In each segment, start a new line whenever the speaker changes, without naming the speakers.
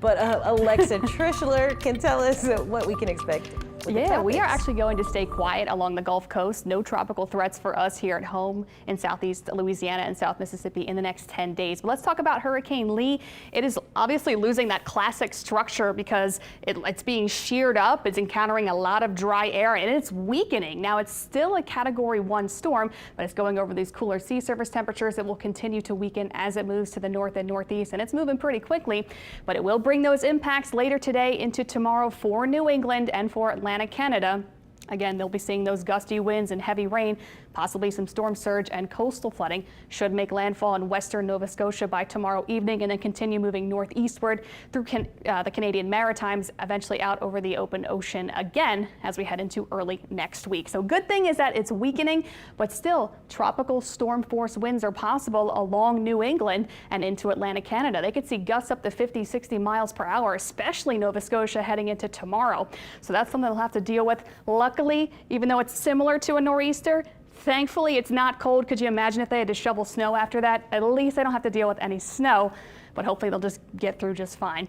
But Alexa Trishler can tell us what we can expect.
Yeah, we are actually going to stay quiet along the Gulf Coast. No tropical threats for us here at home in southeast Louisiana and South Mississippi in the next 10 days. But let's talk about Hurricane Lee. It is obviously losing that classic structure because it's being sheared up. It's encountering a lot of dry air and it's weakening. Now it's still a Category 1 storm, but it's going over these cooler sea surface temperatures. It will continue to weaken as it moves to the north and northeast, and it's moving pretty quickly. But it will bring those impacts later today into tomorrow for New England and for Atlantic Canada. Again, they'll be seeing those gusty winds and heavy rain, possibly some storm surge and coastal flooding. Should make landfall in western Nova Scotia by tomorrow evening and then continue moving northeastward through the Canadian Maritimes, eventually out over the open ocean again as we head into early next week. So good thing is that it's weakening, but still tropical storm force winds are possible along New England and into Atlantic Canada. They could see gusts up to 50, 60 miles per hour, especially Nova Scotia heading into tomorrow. So that's something they'll have to deal with. Luckily, even though it's similar to a nor'easter, thankfully it's not cold. Could you imagine if they had to shovel snow after that? At least they don't have to deal with any snow, but hopefully they'll just get through just fine.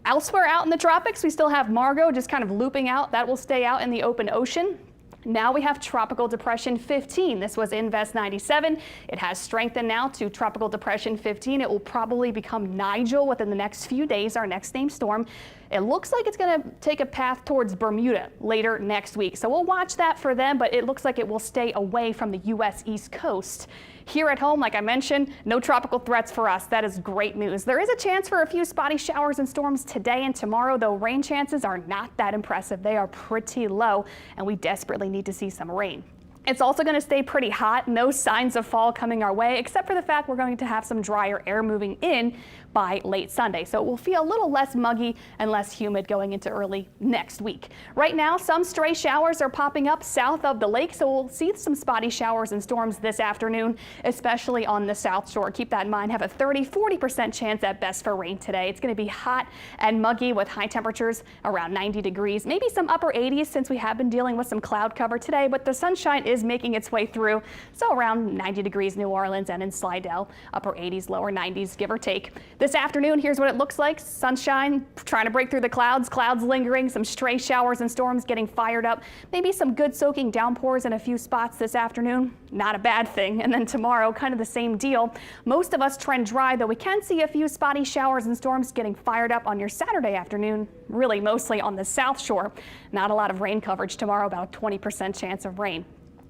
Elsewhere out in the tropics, we still have Margot just kind of looping out. That will stay out in the open ocean. Now we have Tropical Depression 15. This was Invest 97. It has strengthened now to Tropical Depression 15. It will probably become Nigel within the next few days, our next named storm. It looks like it's going to take a path towards Bermuda later next week. So we'll watch that for them, but it looks like it will stay away from the U.S. East Coast. Here at home, like I mentioned, no tropical threats for us. That is great news. There is a chance for a few spotty showers and storms today and tomorrow, though rain chances are not that impressive. They are pretty low, and we desperately need to see some rain. It's also going to stay pretty hot. No signs of fall coming our way, except for the fact we're going to have some drier air moving in by late Sunday. So it will feel a little less muggy and less humid going into early next week. Right now, some stray showers are popping up south of the lake, so we'll see some spotty showers and storms this afternoon, especially on the south shore. Keep that in mind. Have a 30–40% chance at best for rain today. It's going to be hot and muggy with high temperatures around 90 degrees, maybe some upper 80s since we have been dealing with some cloud cover today, but the sunshine is making its way through. So around 90 degrees New Orleans and in Slidell, upper 80s, lower 90s, give or take. This afternoon, here's what it looks like. Sunshine trying to break through the clouds, clouds lingering, some stray showers and storms getting fired up. Maybe some good soaking downpours in a few spots this afternoon. Not a bad thing. And then tomorrow, kind of the same deal. Most of us trend dry, though we can see a few spotty showers and storms getting fired up on your Saturday afternoon, really mostly on the south shore. Not a lot of rain coverage tomorrow, about a 20% chance of rain.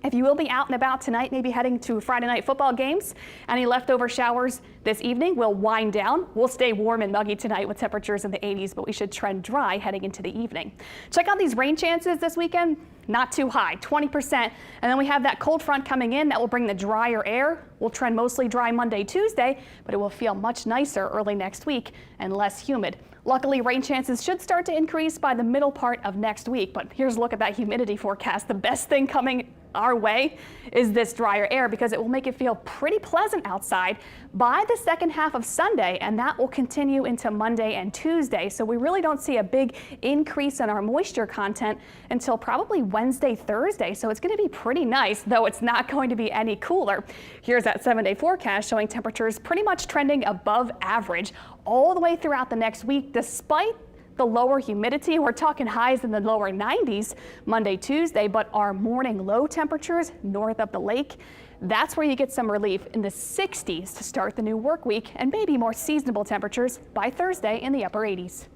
If you will be out and about tonight, maybe heading to Friday night football games, any leftover showers this evening will wind down. We'll stay warm and muggy tonight with temperatures in the 80s, but we should trend dry heading into the evening. Check out these rain chances this weekend. Not too high, 20%. And then we have that cold front coming in that will bring the drier air. We'll trend mostly dry Monday, Tuesday, but it will feel much nicer early next week and less humid. Luckily, rain chances should start to increase by the middle part of next week. But here's a look at that humidity forecast. The best thing coming our way is this drier air because it will make it feel pretty pleasant outside by the second half of Sunday, and that will continue into Monday and Tuesday. So we really don't see a big increase in our moisture content until probably Wednesday, Thursday. So it's going to be pretty nice, though it's not going to be any cooler. Here's that 7-day forecast showing temperatures pretty much trending above average all the way throughout the next week, despite the lower humidity. We're talking highs in the lower 90s Monday, Tuesday, but our morning low temperatures north of the lake, that's where you get some relief in the 60s to start the new work week and maybe more seasonable temperatures by Thursday in the upper 80s.